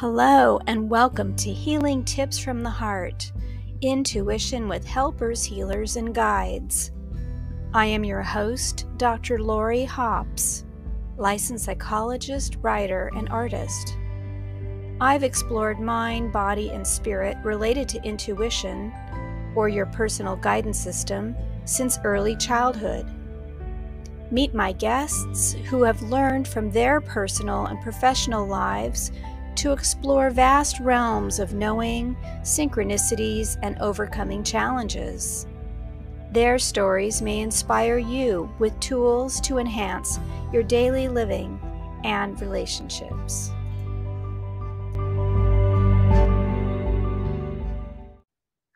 Hello and welcome to Healing Tips from the Heart, Intuition with Helpers, Healers, and Guides. I am your host, Dr. Lori Hops, licensed psychologist, writer, and artist. I've explored mind, body, and spirit related to intuition, or your personal guidance system, since early childhood. Meet my guests who have learned from their personal and professional lives to explore vast realms of knowing, synchronicities, and overcoming challenges. Their stories may inspire you with tools to enhance your daily living and relationships.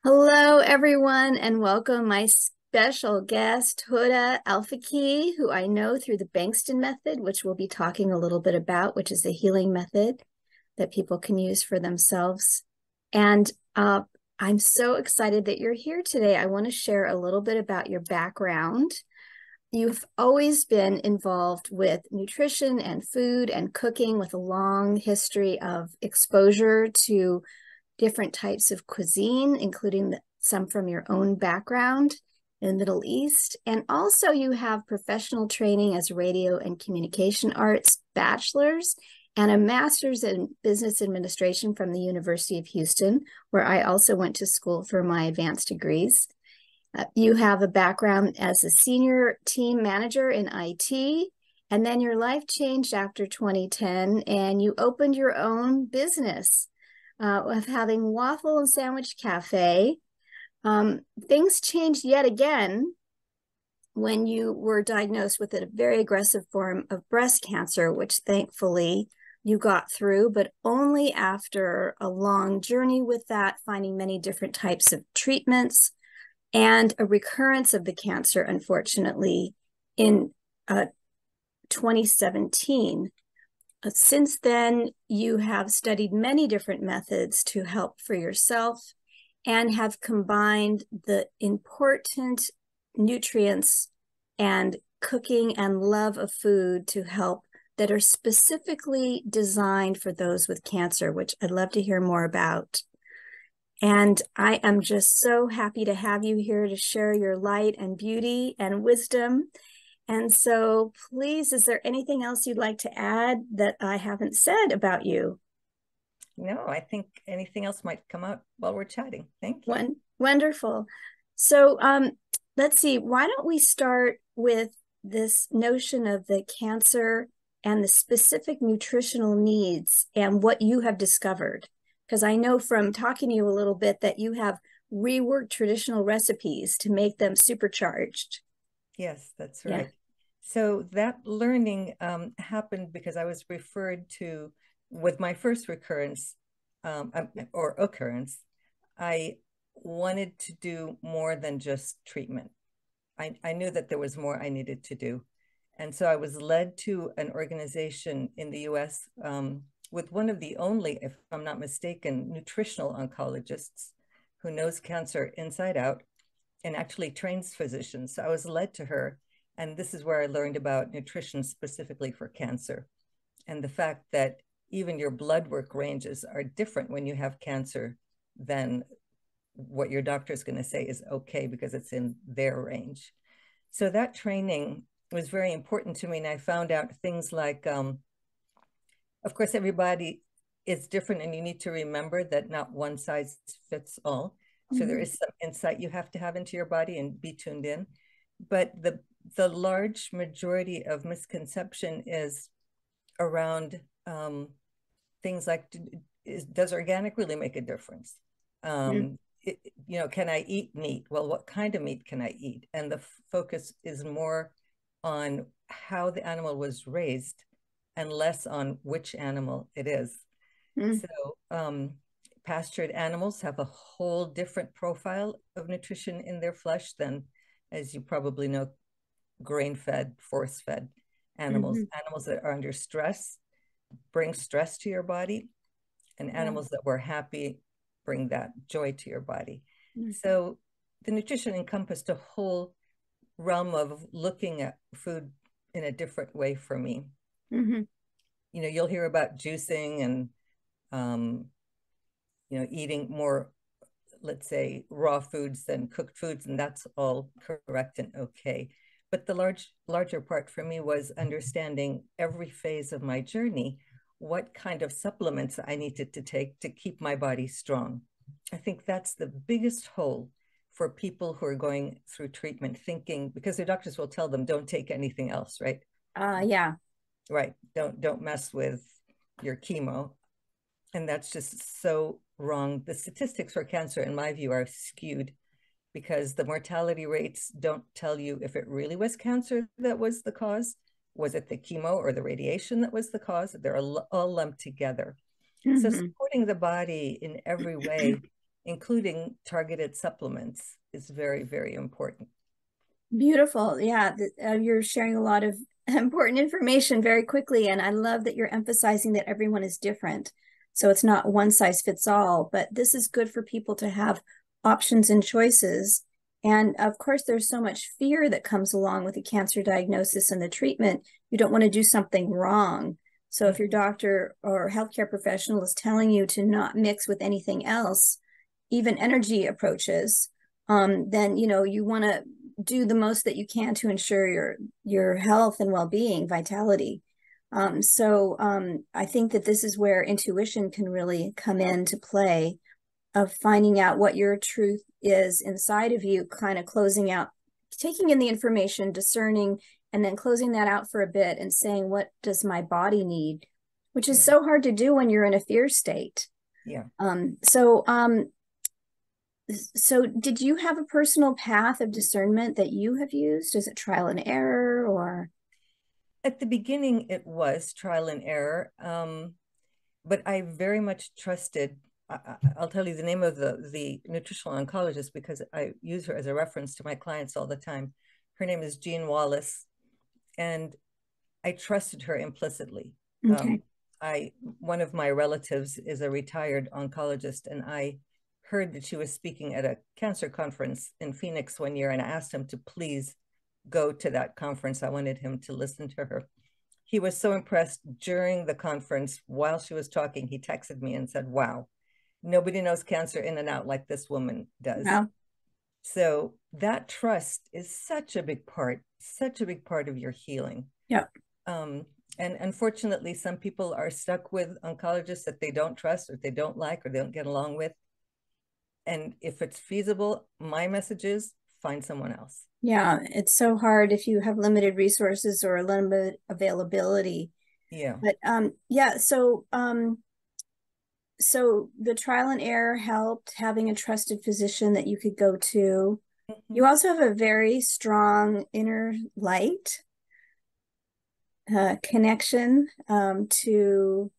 Hello, everyone, and welcome my special guest, Hoda AlFaqih, who I know through the Bengston Method, which we'll be talking a little bit about, which is the healing method that people can use for themselves. And I'm so excited that you're here today. I want to share a little bit about your background. You've always been involved with nutrition and food and cooking with a long history of exposure to different types of cuisine, including some from your own background in the Middle East. And also you have professional training as radio and communication arts bachelor's and a master's in business administration from the University of Houston, where I also went to school for my advanced degrees. You have a background as a senior team manager in IT, and then your life changed after 2010, and you opened your own business of having waffle and sandwich cafe. Things changed yet again when you were diagnosed with a very aggressive form of breast cancer, which thankfully you got through, but only after a long journey with that, finding many different types of treatments and a recurrence of the cancer, unfortunately, in 2017. Since then, you have studied many different methods to help for yourself and have combined the important nutrients and cooking and love of food to help that are specifically designed for those with cancer, which I'd love to hear more about. And I am just so happy to have you here to share your light and beauty and wisdom. And so please, is there anything else you'd like to add that I haven't said about you? No, I think anything else might come out while we're chatting. Thank you. Wonderful. So let's see, why don't we start with this notion of the cancer and the specific nutritional needs and what you have discovered? Because I know from talking to you a little bit that you have reworked traditional recipes to make them supercharged. Yes, that's right. Yeah. So that learning happened because I was referred to, with my first recurrence or occurrence, I wanted to do more than just treatment. I knew that there was more I needed to do. And so I was led to an organization in the US with one of the only, if I'm not mistaken, nutritional oncologists who knows cancer inside out and actually trains physicians. So I was led to her. And this is where I learned about nutrition specifically for cancer. And the fact that even your blood work ranges are different when you have cancer than what your doctor is going to say is okay because it's in their range. So that training was very important to me. And I found out things like, of course, everybody is different and you need to remember that not one size fits all. So there is some insight you have to have into your body and be tuned in. But the large majority of misconception is around things like, does organic really make a difference? Can I eat meat? Well, what kind of meat can I eat? And the focus is more on how the animal was raised and less on which animal it is. So pastured animals have a whole different profile of nutrition in their flesh than, as you probably know, grain-fed, force-fed animals. Animals that are under stress bring stress to your body, and animals that were happy bring that joy to your body. So the nutrition encompassed a whole realm of looking at food in a different way for me. You'll hear about juicing and eating more, let's say, raw foods than cooked foods, and that's all correct and okay. But the larger part for me was understanding every phase of my journey, what kind of supplements I needed to take to keep my body strong. I think that's the biggest hole for people who are going through treatment, thinking, because their doctors will tell them, don't take anything else, right? Yeah. Right. Don't mess with your chemo. And that's just so wrong. The statistics for cancer, in my view, are skewed because the mortality rates don't tell you if it really was cancer that was the cause. Was it the chemo or the radiation that was the cause? They're all lumped together. So supporting the body in every way, including targeted supplements, is very, very important. Beautiful. Yeah, you're sharing a lot of important information very quickly. And I love that you're emphasizing that everyone is different. So it's not one size fits all, but this is good for people to have options and choices. And of course, there's so much fear that comes along with the cancer diagnosis and the treatment. You don't want to do something wrong. So if your doctor or healthcare professional is telling you to not mix with anything else, even energy approaches, then you want to do the most that you can to ensure your health and well-being, vitality. I think that this is where intuition can really come into play, of finding out what your truth is inside of you, kind of closing out, taking in the information, discerning, and then closing that out for a bit and saying, what does my body need? Which is so hard to do when you're in a fear state. Yeah. So did you have a personal path of discernment that you have used? Is it trial and error, or? At the beginning, it was trial and error, but I very much trusted. I'll tell you the name of the nutritional oncologist because I use her as a reference to my clients all the time. Her name is Jean Wallace, and I trusted her implicitly. Okay. One of my relatives is a retired oncologist, and I heard that she was speaking at a cancer conference in Phoenix one year, and I asked him to please go to that conference. I wanted him to listen to her. He was so impressed during the conference. While she was talking, he texted me and said, wow, nobody knows cancer in and out like this woman does. Wow. So that trust is such a big part of your healing. Yeah. And unfortunately, some people are stuck with oncologists that they don't trust or they don't like or they don't get along with. And if it's feasible, my message is find someone else. Yeah, it's so hard if you have limited resources or limited availability. Yeah. But so the trial and error helped, having a trusted physician that you could go to. You also have a very strong inner light connection to,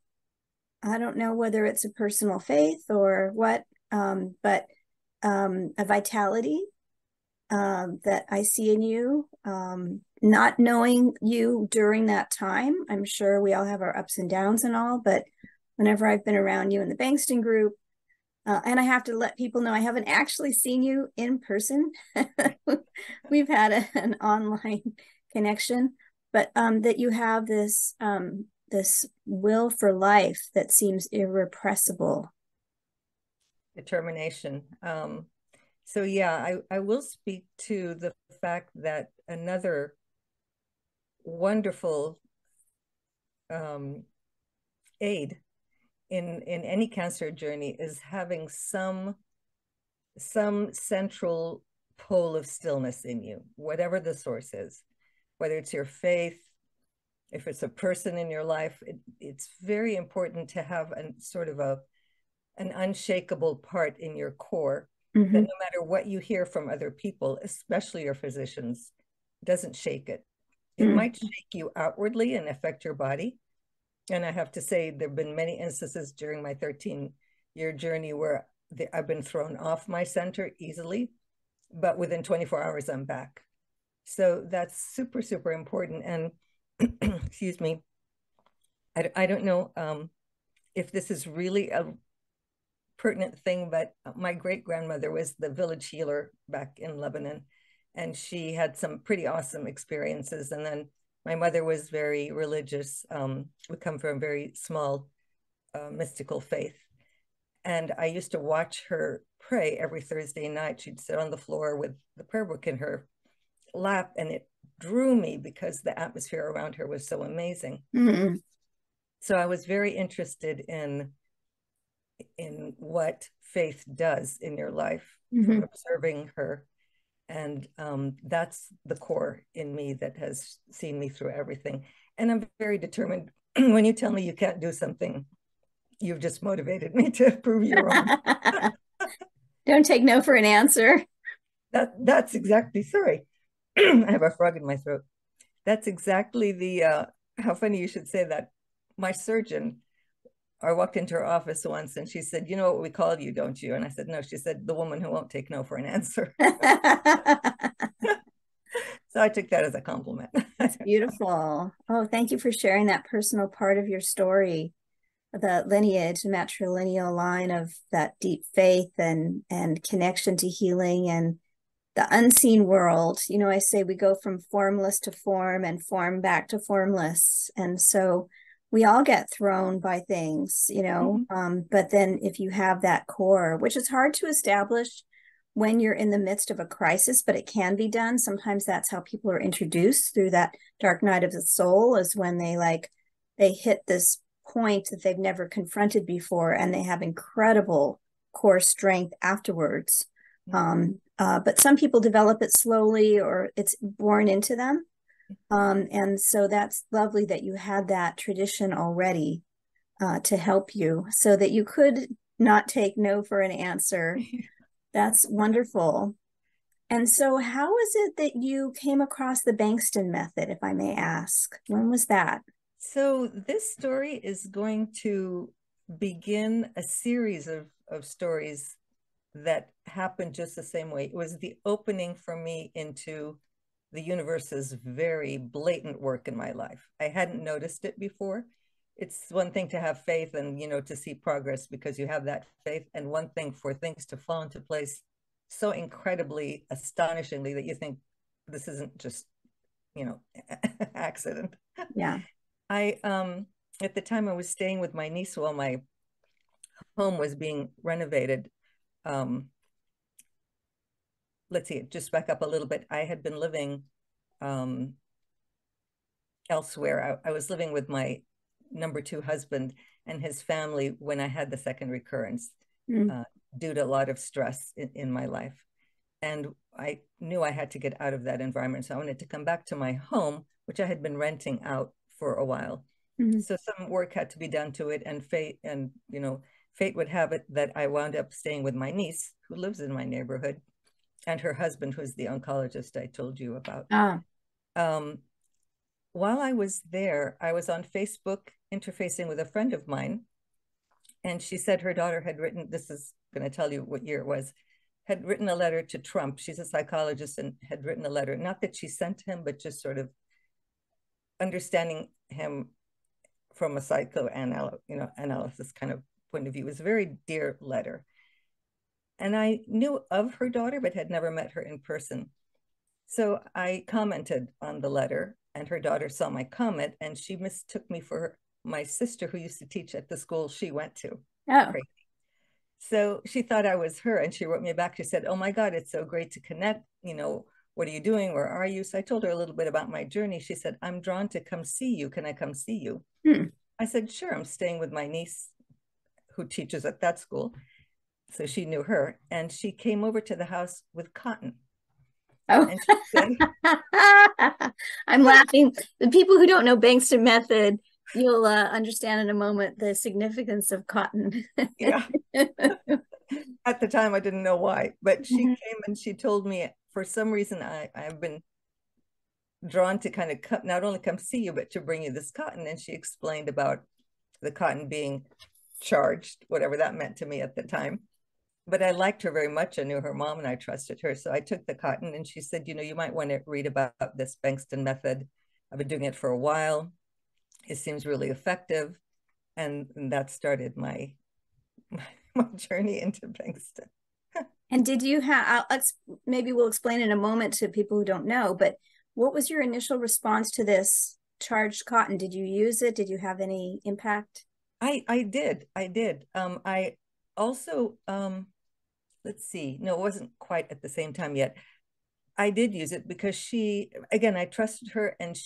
I don't know whether it's a personal faith or what, but a vitality that I see in you. Not knowing you during that time, I'm sure we all have our ups and downs and all, but whenever I've been around you in the Bengston group, and I have to let people know I haven't actually seen you in person. We've had an online connection, but that you have this this will for life that seems irrepressible. Determination. So yeah, I will speak to the fact that another wonderful aid in any cancer journey is having some central pole of stillness in you, whatever the source is, whether it's your faith, if it's a person in your life. It's very important to have an unshakable part in your core that no matter what you hear from other people, especially your physicians, doesn't shake it. It might shake you outwardly and affect your body. And I have to say, there have been many instances during my 13-year journey where I've been thrown off my center easily, but within 24 hours, I'm back. So that's super, super important. And excuse me, I don't know if this is really a pertinent thing, but my great-grandmother was the village healer back in Lebanon, and she had some pretty awesome experiences. And then my mother was very religious. We come from a very small mystical faith. And I used to watch her pray every Thursday night. She'd sit on the floor with the prayer book in her lap, and it drew me because the atmosphere around her was so amazing. Mm-hmm. So I was very interested in what faith does in your life, mm-hmm. from observing her. And that's the core in me that has seen me through everything. And I'm very determined. When you tell me you can't do something, you've just motivated me to prove you wrong. Don't take no for an answer. That's exactly, sorry. I have a frog in my throat. That's exactly the, how funny you should say that. My surgeon, I walked into her office once and she said, you know what we called you, don't you? And I said, no. She said, the woman who won't take no for an answer. So I took that as a compliment. That's beautiful. Oh, thank you for sharing that personal part of your story, the lineage, matrilineal line of that deep faith and connection to healing and the unseen world. You know, I say we go from formless to form and form back to formless. And so we all get thrown by things, you know, mm-hmm. But then if you have that core, which is hard to establish when you're in the midst of a crisis, but it can be done. Sometimes that's how people are introduced through that dark night of the soul, is when they hit this point that they've never confronted before, and they have incredible core strength afterwards. Mm-hmm. But some people develop it slowly, or it's born into them. And so that's lovely that you had that tradition already to help you so that you could not take no for an answer. That's wonderful. And so how is it that you came across the Bengston Method, if I may ask? When was that? So this story is going to begin a series of stories that happened just the same way. It was the opening for me into the universe's very blatant work in my life. I hadn't noticed it before. It's one thing to have faith and, you know, to see progress because you have that faith, and one thing for things to fall into place so incredibly, astonishingly, that you think this isn't just, you know, accident. Yeah. I, at the time I was staying with my niece while my home was being renovated. Let's see, just back up a little bit. I had been living elsewhere. I was living with my number 2 husband and his family when I had the second recurrence, due to a lot of stress in my life. And I knew I had to get out of that environment. So I wanted to come back to my home, which I had been renting out for a while. Mm-hmm. So some work had to be done to it, and fate would have it that I wound up staying with my niece, who lives in my neighborhood, and her husband, who's the oncologist I told you about. While I was there, I was on Facebook interfacing with a friend of mine, and she said her daughter had written, this is going to tell you what year it was, had written a letter to Trump. She's a psychologist and had written a letter, not that she sent him, but just sort of understanding him from a psychoanalysis kind of point of view. It was a very dear letter. And I knew of her daughter, but had never met her in person. So I commented on the letter, and her daughter saw my comment, and she mistook me for my sister who used to teach at the school she went to. Oh. Crazy. So she thought I was her, and she wrote me back. She said, oh my God, it's so great to connect. You know, what are you doing? Where are you? So I told her a little bit about my journey. She said, I'm drawn to come see you. Can I come see you? I said, sure. I'm staying with my niece who teaches at that school. So she knew her, and she came over to the house with cotton. Oh, and she said, I'm laughing. The people who don't know Bengston Method, you'll understand in a moment the significance of cotton. Yeah. At the time, I didn't know why, but she came and she told me, for some reason, I've been drawn to kind of not only come see you, but to bring you this cotton. And she explained about the cotton being charged, whatever that meant to me at the time. But I liked her very much. I knew her mom and I trusted her. So I took the cotton, and she said, you know, you might want to read about this Bengston Method. I've been doing it for a while. It seems really effective. And that started my journey into Bengston. And did you have, maybe we'll explain in a moment to people who don't know, but what was your initial response to this charged cotton? Did you use it? Did you have any impact? I did. I also, let's see, no, it wasn't quite at the same time yet. I did use it because again, I trusted her, and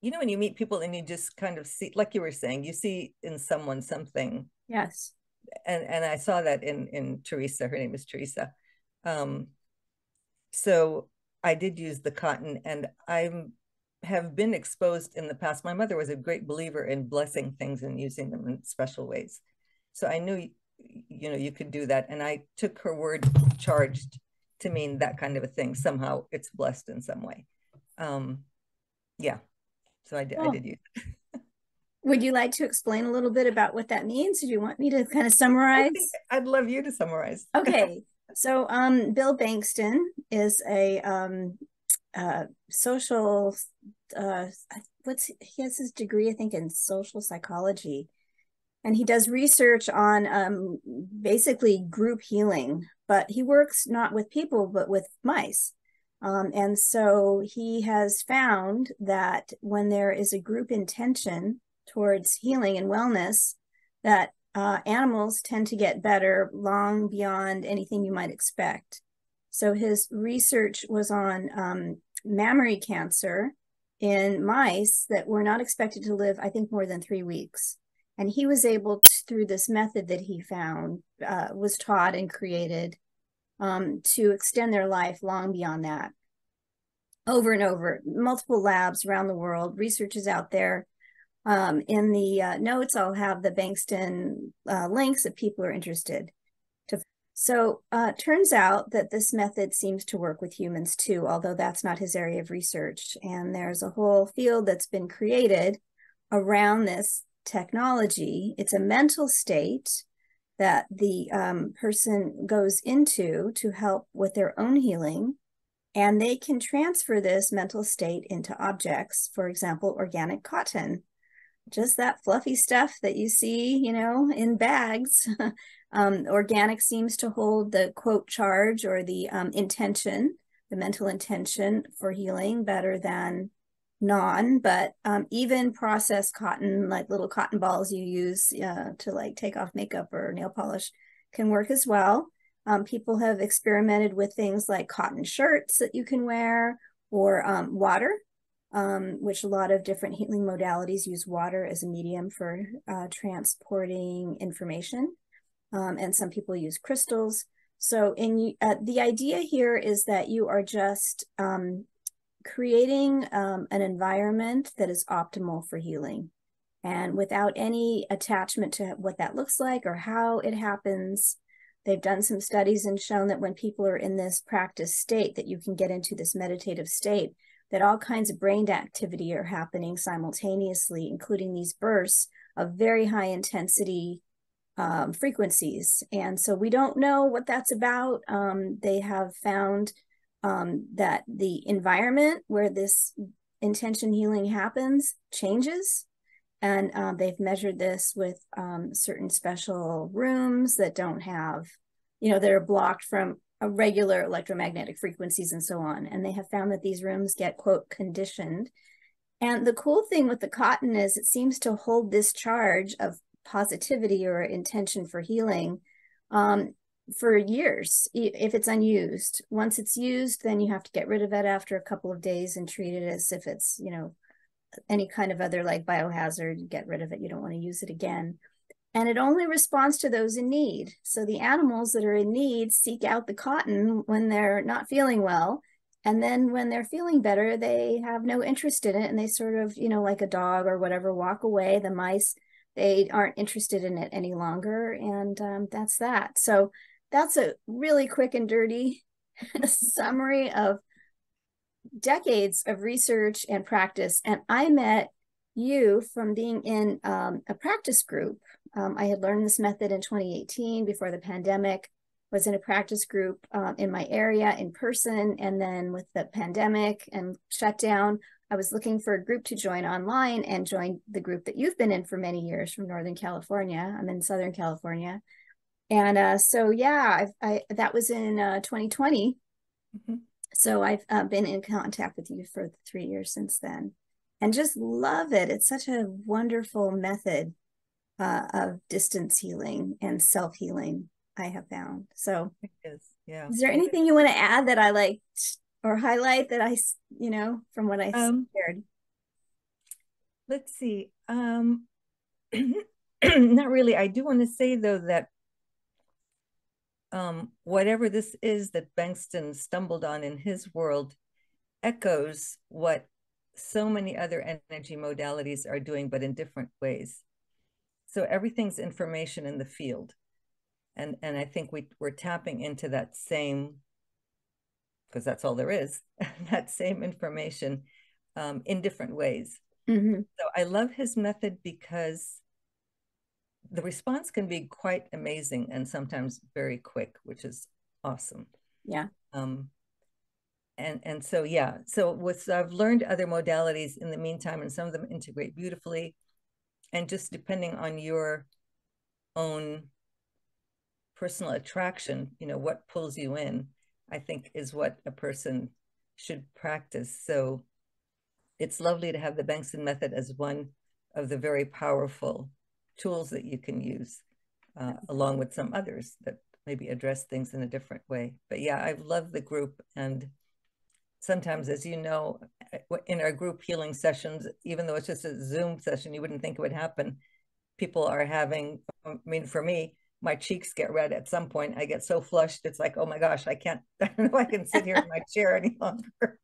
when you meet people and you just kind of see, like you were saying, you see in someone something. Yes. And I saw that in Teresa. Her name is Teresa. So I did use the cotton, and I have been exposed in the past. My mother was a great believer in blessing things and using them in special ways. So I knew, you could do that. And I took her word charged to mean that kind of a thing. Somehow it's blessed in some way. Yeah. So I did use it. Would you like to explain a little bit about what that means? Do you want me to kind of summarize? I'd love you to summarize. Okay. So Bill Bengston is a social, he has his degree, I think, in social psychology. And he does research on basically group healing, but he works not with people, but with mice. And so he has found that when there is a group intention towards healing and wellness, that animals tend to get better long beyond anything you might expect. So his research was on mammary cancer in mice that were not expected to live, I think, more than 3 weeks. And he was able to, through this method that he found, was taught and created, to extend their life long beyond that. Over and over, multiple labs around the world, research is out there. In the notes, I'll have the Bengston links if people are interested. So turns out that this method seems to work with humans too, although that's not his area of research. And there's a whole field that's been created around this technology. It's a mental state that the person goes into to help with their own healing. And they can transfer this mental state into objects, for example, organic cotton. Just that fluffy stuff that you see, in bags. Organic seems to hold the quote charge or the intention, the mental intention for healing better than non, but even processed cotton, like little cotton balls you use to like take off makeup or nail polish, can work as well. People have experimented with things like cotton shirts that you can wear, or water, which a lot of different healing modalities use water as a medium for transporting information. And some people use crystals. So the idea here is that you are just creating an environment that is optimal for healing, and without any attachment to what that looks like or how it happens. They've done some studies and shown that when people are in this practice state, that you can get into this meditative state, that all kinds of brain activity are happening simultaneously, including these bursts of very high intensity frequencies. And so we don't know what that's about. They have found that the environment where this intention healing happens changes. And they've measured this with certain special rooms that don't have, that are blocked from regular electromagnetic frequencies and so on. And they have found that these rooms get, quote, conditioned. And the cool thing with the cotton is it seems to hold this charge of positivity or intention for healing for years, if it's unused. Once it's used, then you have to get rid of it after a couple of days and treat it as if it's, any kind of other like biohazard. Get rid of it. You don't want to use it again. And it only responds to those in need. So the animals that are in need seek out the cotton when they're not feeling well. And then when they're feeling better, they have no interest in it. And they sort of, like a dog or whatever, walk away. The mice, they aren't interested in it any longer. And that's that. So that's a really quick and dirty summary of decades of research and practice. And I met you from being in a practice group. I had learned this method in 2018 before the pandemic, was in a practice group in my area in person. And then with the pandemic and shutdown, I was looking for a group to join online, and joined the group that you've been in for many years from Northern California. I'm in Southern California. And so, yeah, that was in 2020. Mm-hmm. So I've been in contact with you for 3 years since then. and just love it. It's such a wonderful method of distance healing and self-healing, I have found. So It is, yeah. is there anything you want to add that I liked or highlight that I, from what I shared? Let's see. Not really. I do want to say, though, that whatever this is that Bengston stumbled on in his world echoes what so many other energy modalities are doing, but in different ways. So everything's information in the field. And I think we're tapping into that same, because that's all there is, that same information in different ways. Mm-hmm. So I love his method because the response can be quite amazing and sometimes very quick, which is awesome. Yeah. And so, yeah, so I've learned other modalities in the meantime, and some of them integrate beautifully. And just depending on your own personal attraction, what pulls you in, I think is what a person should practice. So it's lovely to have the Bengston method as one of the very powerful tools that you can use, along with some others that maybe address things in a different way. But yeah, I've loved the group. And sometimes, as you know, in our group healing sessions, even though it's just a Zoom session, you wouldn't think it would happen. People are having, I mean, for me, my cheeks get red at some point. I get so flushed. It's like, oh my gosh, I don't know I can sit here in my chair any longer.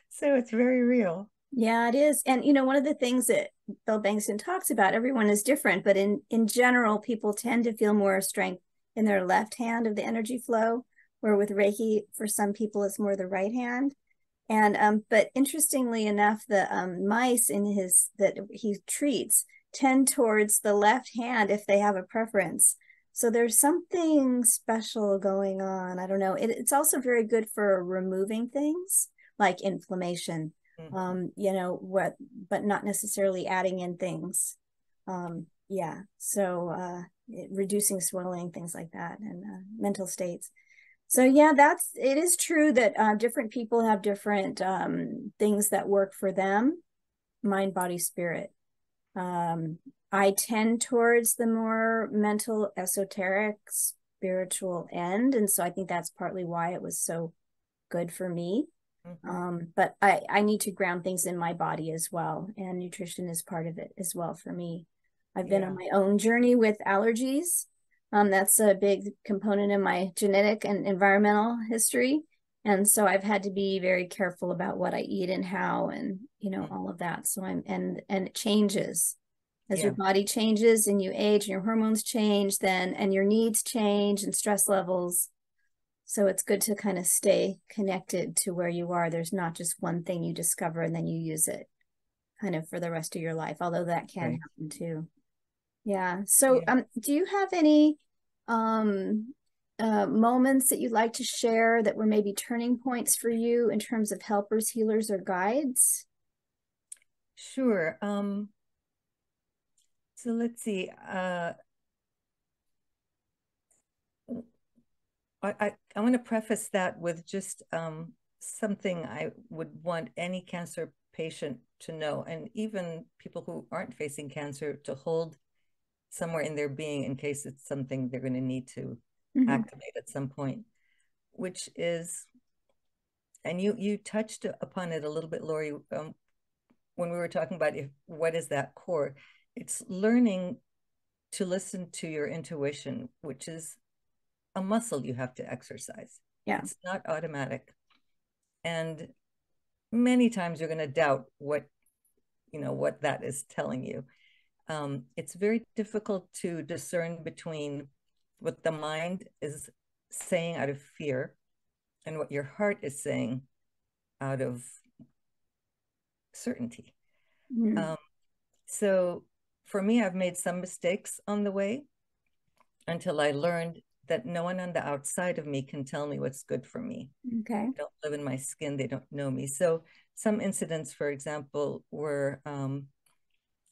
So it's very real. Yeah, it is. And, one of the things that Bill Bengston talks about, everyone is different, but in general, people tend to feel more strength in their left hand of the energy flow, where with Reiki, for some people, it's more the right hand. And, but interestingly enough, the mice that he treats tend towards the left hand if they have a preference. So there's something special going on. I don't know. It's also very good for removing things like inflammation. But not necessarily adding in things. So reducing swelling, things like that, and mental states. So yeah, it is true that different people have different things that work for them, mind, body, spirit. I tend towards the more mental, esoteric, spiritual end, and so I think that's partly why it was so good for me. But I need to ground things in my body as well, and nutrition is part of it as well for me. I've been on my own journey with allergies. That's a big component in my genetic and environmental history, and so I've had to be very careful about what I eat and how, and all of that. So and it changes as your body changes and you age and your hormones change, and your needs change and stress levels. So it's good to kind of stay connected to where you are. There's not just one thing you discover and then you use it kind of for the rest of your life, although that can happen too. Yeah. So do you have any moments that you'd like to share that were maybe turning points for you in terms of helpers, healers, or guides? Sure. So let's see. I want to preface that with just something I would want any cancer patient to know, and even people who aren't facing cancer, to hold somewhere in their being in case it's something they're going to need to activate at some point, which is, and you touched upon it a little bit, Lori, when we were talking about what is that core. It's learning to listen to your intuition, which is a muscle you have to exercise. Yeah. It's not automatic. And many times you're going to doubt what that is telling you. It's very difficult to discern between what the mind is saying out of fear and what your heart is saying out of certainty. So for me, I've made some mistakes on the way until I learned that no one on the outside of me can tell me what's good for me. Okay. They don't live in my skin. They don't know me. So some incidents, for example, were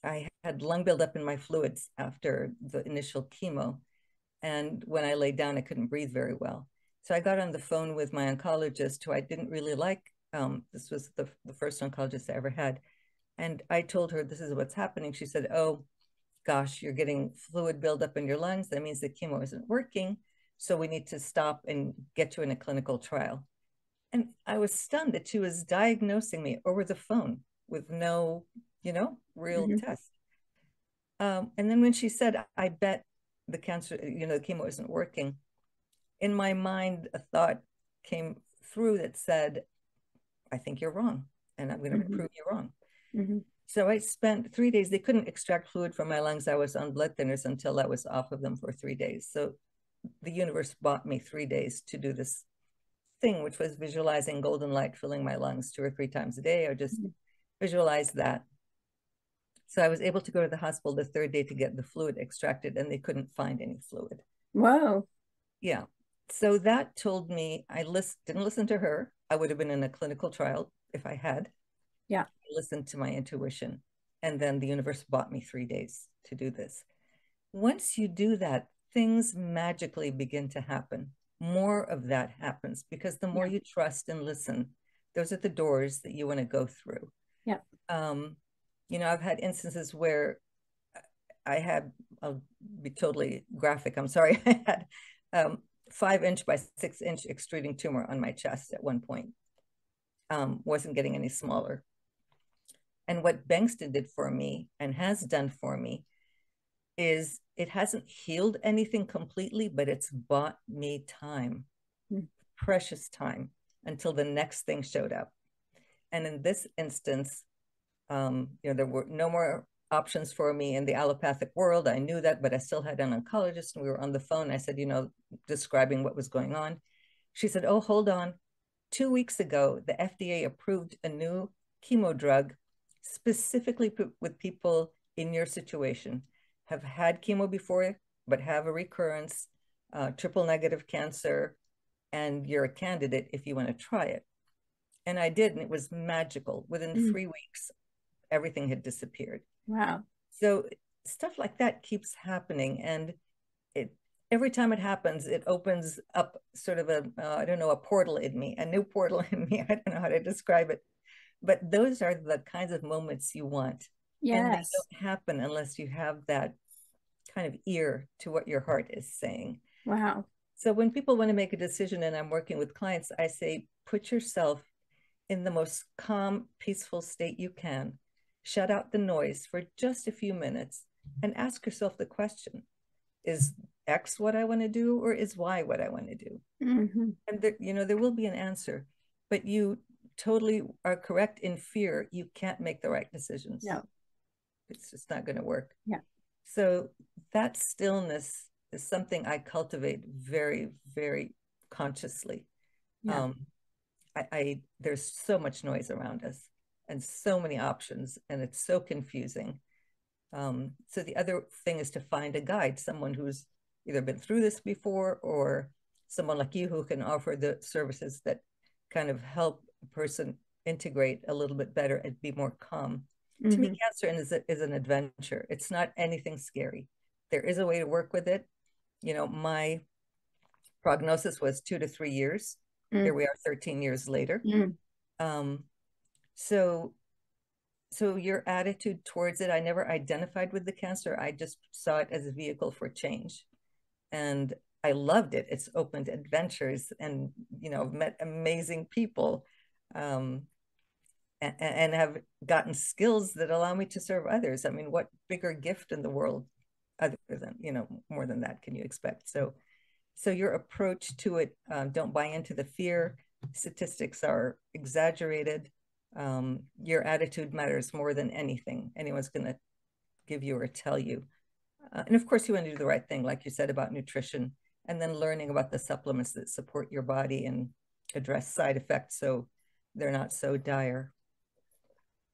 I had lung buildup in my fluids after the initial chemo. And when I laid down, I couldn't breathe very well. So I got on the phone with my oncologist, who I didn't really like This was the first oncologist I ever had. And I told her, this is what's happening. She said, oh, gosh, you're getting fluid buildup in your lungs. That means the chemo isn't working. So we need to stop and get you in a clinical trial. And I was stunned that she was diagnosing me over the phone with no, real test. And then when she said, I bet the cancer, the chemo isn't working, in my mind, a thought came through that said, I think you're wrong, and I'm going to prove you wrong. So I spent 3 days. They couldn't extract fluid from my lungs. I was on blood thinners until I was off of them for 3 days. So the universe bought me 3 days to do this thing, which was visualizing golden light filling my lungs 2 or 3 times a day. I just visualized that. So I was able to go to the hospital the 3rd day to get the fluid extracted, and they couldn't find any fluid. Wow. Yeah. So that told me didn't listen to her. I would have been in a clinical trial if I had. Yeah. I listened to my intuition. And then the universe bought me 3 days to do this. Once you do that, things magically begin to happen. More of that happens because the more you trust and listen, those are the doors that you want to go through. Yeah. I've had instances where I'll be totally graphic. I'm sorry. I had 5-inch by 6-inch extruding tumor on my chest at one point. Wasn't getting any smaller. And what Bengston did for me and has done for me is it hasn't healed anything completely, but it's bought me time, precious time, until the next thing showed up. And in this instance, there were no more options for me in the allopathic world. I knew that, but I still had an oncologist, and we were on the phone. I said, describing what was going on. She said, oh, hold on. 2 weeks ago, the FDA approved a new chemo drug specifically with people in your situation, have had chemo before, but have a recurrence, triple negative cancer, and you're a candidate if you want to try it. And I did, and it was magical. Within 3 weeks, everything had disappeared. Wow. So stuff like that keeps happening. And every time it happens, it opens up sort of a portal in me, a new portal in me. I don't know how to describe it. But those are the kinds of moments you want. Yes. And they don't happen unless you have that kind of ear to what your heart is saying. Wow. So when people want to make a decision and I'm working with clients, I say, put yourself in the most calm, peaceful state you can. Shut out the noise for just a few minutes and ask yourself the question, is X what I want to do, or is Y what I want to do? And there will be an answer, but you totally are correct in fear. You can't make the right decisions. No. It's just not going to work. Yeah. So that stillness is something I cultivate very, very consciously. Yeah. There's so much noise around us and so many options, and it's so confusing. So the other thing is to find a guide, someone who's either been through this before, or someone like you who can offer the services that kind of help a person integrate a little bit better and be more calm. To me, cancer is an adventure. It's not anything scary. There is a way to work with it. My prognosis was 2 to 3 years. Here we are 13 years later. So your attitude towards it, I never identified with the cancer. I just saw it as a vehicle for change. And I loved it. It's opened adventures, and, met amazing people, and have gotten skills that allow me to serve others. I mean, what bigger gift in the world other than, more than that can you expect? So your approach to it, don't buy into the fear. Statistics are exaggerated. Your attitude matters more than anything anyone's going to give you or tell you. And of course, you want to do the right thing, like you said, about nutrition, and then learning about the supplements that support your body and address side effects so they're not so dire.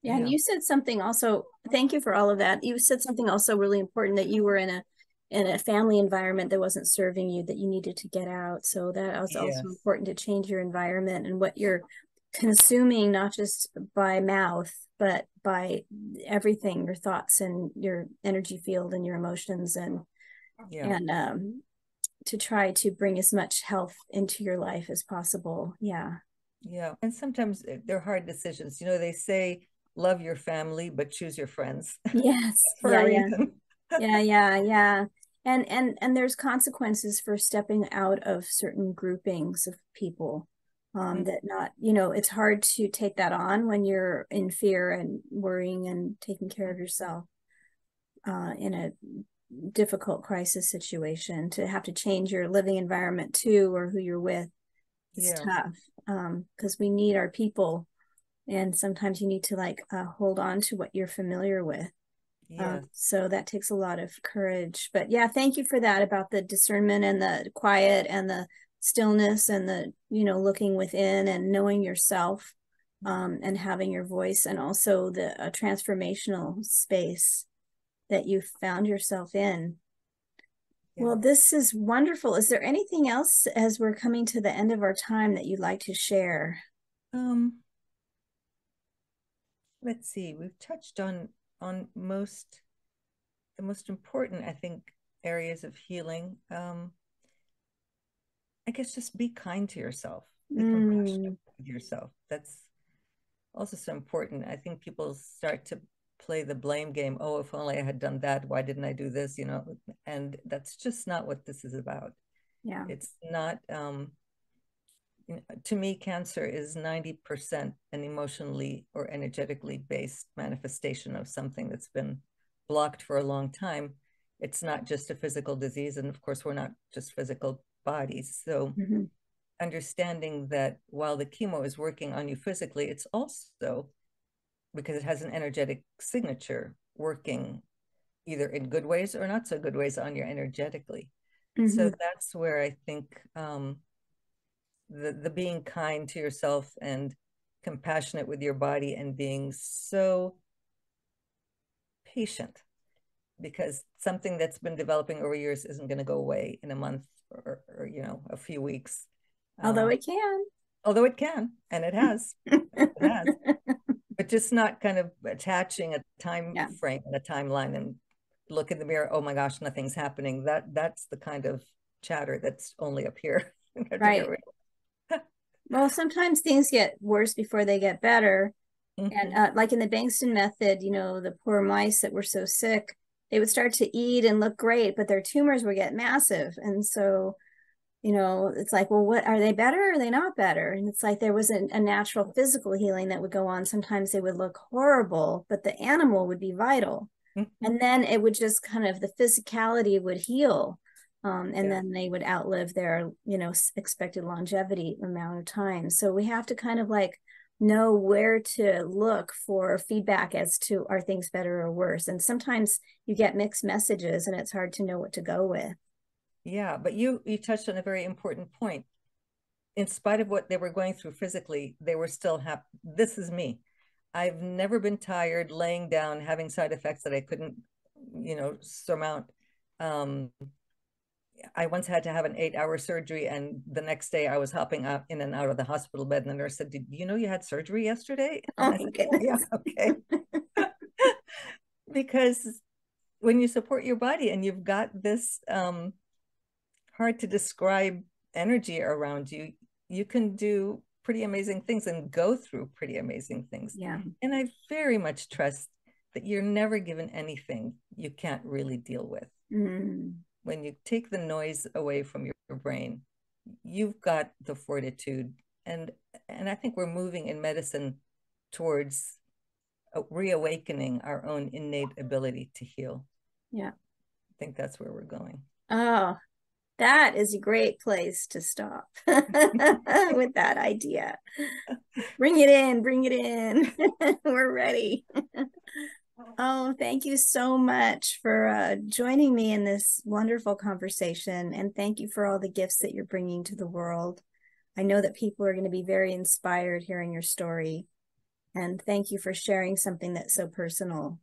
Yeah, and you said something also, thank you for all of that. You said something also really important, that you were in a family environment that wasn't serving you, that you needed to get out. So that was also important, to change your environment and what you're consuming, not just by mouth, but by everything, your thoughts and your energy field and your emotions, and to try to bring as much health into your life as possible. Yeah. Yeah. And sometimes they're hard decisions. You know, they say, love your family, but choose your friends Yes. for Yeah, a yeah. reason. Yeah. And there's consequences for stepping out of certain groupings of people. That not, it's hard to take that on when you're in fear and worrying and taking care of yourself in a difficult crisis situation. To have to change your living environment too, or who you're with, it's Yeah. tough because we need our people, and sometimes you need to hold on to what you're familiar with. Yes. So that takes a lot of courage. But yeah, thank you for that about the discernment and the quiet and the stillness and the, looking within and knowing yourself, and having your voice, and also the transformational space that you found yourself in. Yeah. Well, this is wonderful. Is there anything else as we're coming to the end of our time that you'd like to share? Let's see. We've touched on the most important, I think, areas of healing. I guess just be kind to yourself, be compassionate with yourself. That's also so important. I think people start to play the blame game. Oh, if only I had done that, why didn't I do this? And that's just not what this is about. Yeah. It's not, to me, cancer is 90% an emotionally or energetically based manifestation of something that's been blocked for a long time. It's not just a physical disease. And of course, we're not just physical bodies. So understanding that while the chemo is working on you physically, it's also, because it has an energetic signature, working either in good ways or not so good ways on you energetically. So that's where I think the being kind to yourself and compassionate with your body and being so patient, because something that's been developing over years isn't going to go away in a month or a few weeks. Although it can. Although it can, and it has. It has. But just not kind of attaching a time frame and a timeline and look in the mirror, oh my gosh, nothing's happening. That's the kind of chatter that's only up here. Right. Well, sometimes things get worse before they get better. And like in the Bengston Method, the poor mice that were so sick, they would start to eat and look great, but their tumors would get massive. And so, it's like, well, what are they better or are they not better? And it's like there was a natural physical healing that would go on. Sometimes they would look horrible, but the animal would be vital. And then it would just kind of, the physicality would heal. And then they would outlive their, expected longevity amount of time. So we have to kind of know where to look for feedback as to, are things better or worse? And sometimes you get mixed messages and it's hard to know what to go with. Yeah, but you touched on a very important point. In spite of what they were going through physically, they were still happy. This is me. I've never been tired, laying down, having side effects that I couldn't, surmount. I once had to have an 8-hour surgery, and the next day I was hopping up in and out of the hospital bed, and the nurse said, "Did you know you had surgery yesterday?" Oh my goodness. Yeah, okay. Because when you support your body and you've got this hard to describe energy around you, you can do pretty amazing things and go through pretty amazing things. Yeah. And I very much trust that you're never given anything you can't really deal with. When you take the noise away from your brain, you've got the fortitude. And I think we're moving in medicine towards reawakening our own innate ability to heal. Yeah. I think that's where we're going. Oh, that is a great place to stop with that idea. Bring it in, bring it in. We're ready. Oh, thank you so much for joining me in this wonderful conversation. And thank you for all the gifts that you're bringing to the world. I know that people are going to be very inspired hearing your story. And thank you for sharing something that's so personal.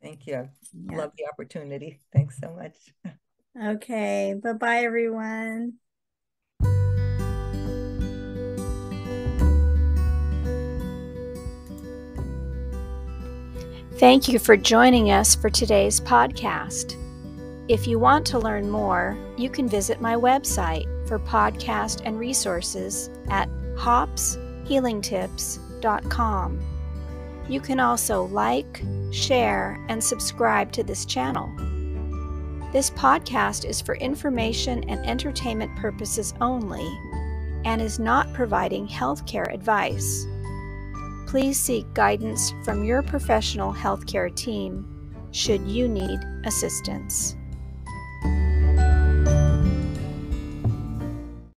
Thank you. I love the opportunity. Thanks so much. Okay. Bye-bye, everyone. Thank you for joining us for today's podcast. If you want to learn more, you can visit my website for podcast and resources at hops.com. healingtips.com. You can also like, share, and subscribe to this channel. This podcast is for information and entertainment purposes only and is not providing healthcare advice. Please seek guidance from your professional healthcare team should you need assistance.